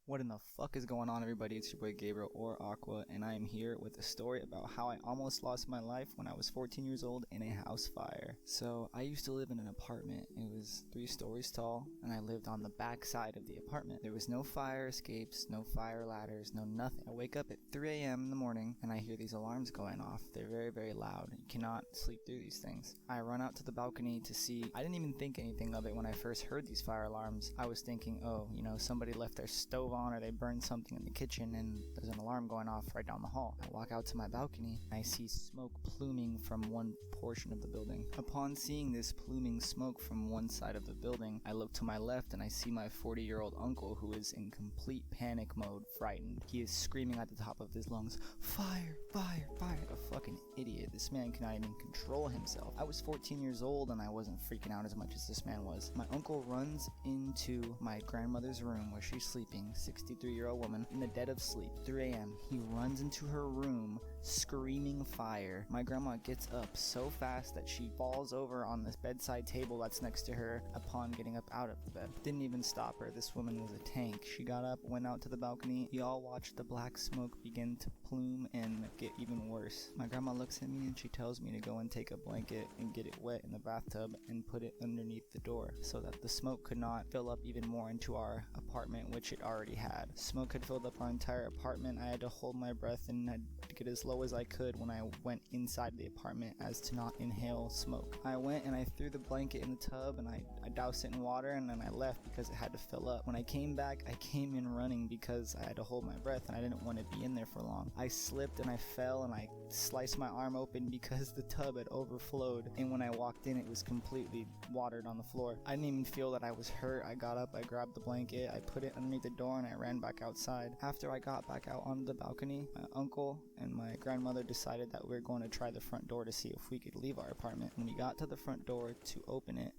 What in the fuck is going on, everybody? It's your boy Gabriel or Aqua, and I am here with a story about how I almost lost my life when I was 14 years old in a house fire. So, I used to live in an apartment. It was 3 stories tall, and I lived on the back side of the apartment. There was no fire escapes, no fire ladders, no nothing. I wake up at 3 a.m. in the morning, and I hear these alarms going off. They're very, very loud. You cannot sleep through these things. I run out to the balcony to see. I didn't even think anything of it when I first heard these fire alarms. I was thinking, somebody left their stove on or they burned something in the kitchen and there's an alarm going off right down the hall. I walk out to my balcony and I see smoke pluming from one portion of the building. Upon seeing this pluming smoke from one side of the building, I look to my left and I see my 40-year-old uncle, who is in complete panic mode, frightened. He is screaming at the top of his lungs, "Fire! Fire! Fire!" A fucking idiot. This man cannot even control himself. I was 14 years old and I wasn't freaking out as much as this man was. My uncle runs into my grandmother's room where she's sleeping, 63-year-old woman, in the dead of sleep, 3 a.m. He runs into her room, screaming fire. My grandma gets up so fast that she falls over on this bedside table that's next to her upon getting up out of the bed. Didn't even stop her. This woman was a tank. She got up, went out to the balcony. We all watched the black smoke begin to plume and get even worse. My grandma looks at me and she tells me to go and take a blanket and get it wet in the bathtub and put it underneath the door so that the smoke could not fill up even more into our apartment, which it already had. Smoke had filled up our entire apartment. I had to hold my breath and had to get as low as I could when I went inside the apartment as to not inhale smoke. I went and I threw the blanket in the tub and I doused it in water and then I left because it had to fill up. When I came back, I came in running because I had to hold my breath and I didn't want to be in there for long. I slipped and I fell and I sliced my arm open because the tub had overflowed, and when I walked in it was completely watered on the floor. I didn't even feel that I was hurt. I got up, I grabbed the blanket, I put it underneath the door and I ran back outside. After I got back out onto the balcony, my uncle and my grandmother decided that we were going to try the front door to see if we could leave our apartment. When we got to the front door to open it,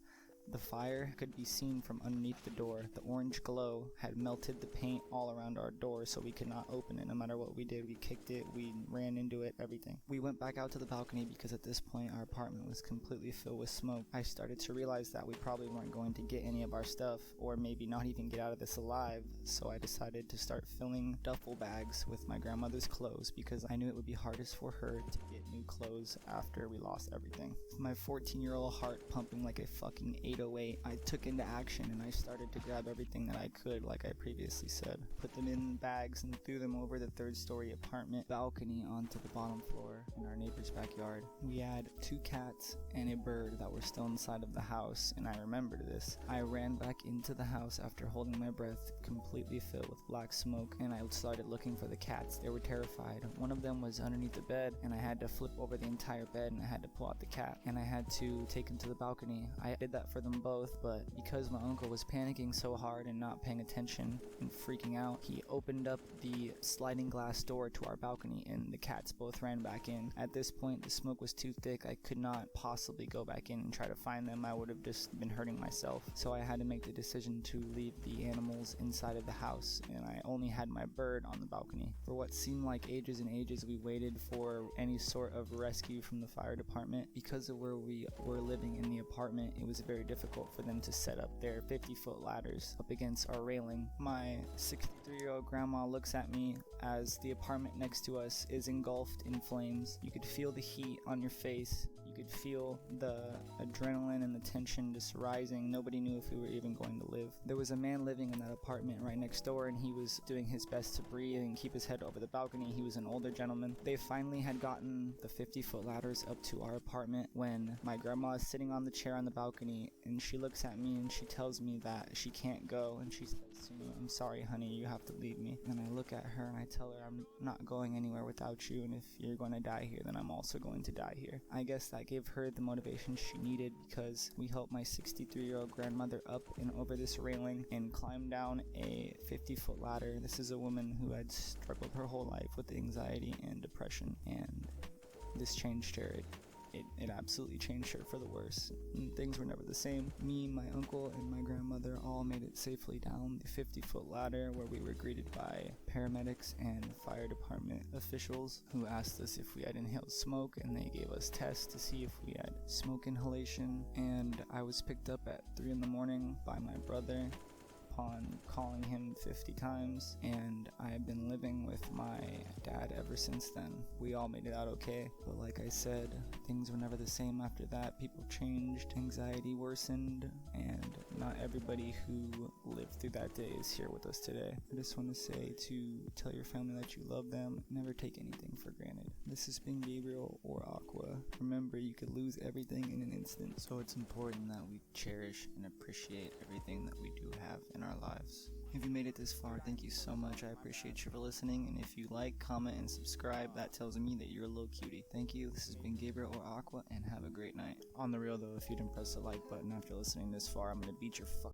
the fire could be seen from underneath the door. The orange glow had melted the paint all around our door, so we could not open it. No matter what we did, we kicked it, we ran into it, everything. We went back out to the balcony because at this point our apartment was completely filled with smoke. I started to realize that we probably weren't going to get any of our stuff, or maybe not even get out of this alive, so I decided to start filling duffel bags with my grandmother's clothes because I knew it would be hardest for her to get new clothes after we lost everything. My 14-year-old heart pumping like a fucking 808, I took into action and I started to grab everything that I could, like I previously said. Put them in bags and threw them over the 3rd-story apartment balcony onto the bottom floor in our neighbor's backyard. We had 2 cats and a bird that were still inside of the house, and I remembered this. I ran back into the house after holding my breath, completely filled with black smoke, and I started looking for the cats. They were terrified. One of them was underneath the bed, and I had to flip over the entire bed and I had to pull out the cat, and I had to take him to the balcony. I did that for them both, but because my uncle was panicking so hard and not paying attention and freaking out, he opened up the sliding glass door to our balcony and the cats both ran back in. At this point, the smoke was too thick. I could not possibly go back in and try to find them. I would have just been hurting myself. So I had to make the decision to leave the animals inside of the house, and I only had my bird on the balcony. For what seemed like ages and ages, we waited for any sort of rescue from the fire department. Because of where we were living in the apartment, it was very difficult for them to set up their 50-foot ladders up against our railing. My 63-year-old grandma looks at me as the apartment next to us is engulfed in flames. You could feel the heat on your face. You could feel the adrenaline and the tension just rising. Nobody knew if we were even going to live. There was a man living in that apartment right next door, and he was doing his best to breathe and keep his head over the balcony. He was an older gentleman. They finally had gotten the 50-foot ladders up to our apartment when my grandma is sitting on the chair on the balcony, and she looks at me and she tells me that she can't go, and she says to me, "I'm sorry, honey, you have to leave me." And I look at her and I tell her I'm not going anywhere without you, and if you're going to die here, then I'm also going to die here. I guess that gave her the motivation she needed because we helped my 63-year-old grandmother up and over this railing and climb down a 50-foot ladder. This is a woman who had struggled her whole life with anxiety and depression, and this changed her. It absolutely changed her for the worse. And things were never the same. Me, my uncle, and my grandmother all made it safely down the 50-foot ladder, where we were greeted by paramedics and fire department officials who asked us if we had inhaled smoke, and they gave us tests to see if we had smoke inhalation. And I was picked up at 3 in the morning by my brother, upon calling him 50 times, and I've been living with my dad ever since then. We all made it out okay, but like I said, things were never the same after that. People changed, anxiety worsened, and not everybody who lived through that day is here with us today. I just want to say to tell your family that you love them. Never take anything for granted. This has been Gabriel or Aqua. Remember, you could lose everything in an instant, so it's important that we cherish and appreciate everything that we do have in our lives. If you made it this far, thank you so much. I appreciate you for listening, and if you like, comment, and subscribe, that tells me that you're a little cutie. Thank you. This has been Gabriel or Aqua, and have a great night. On the real though, if you didn't press the like button after listening this far, I'm gonna beat your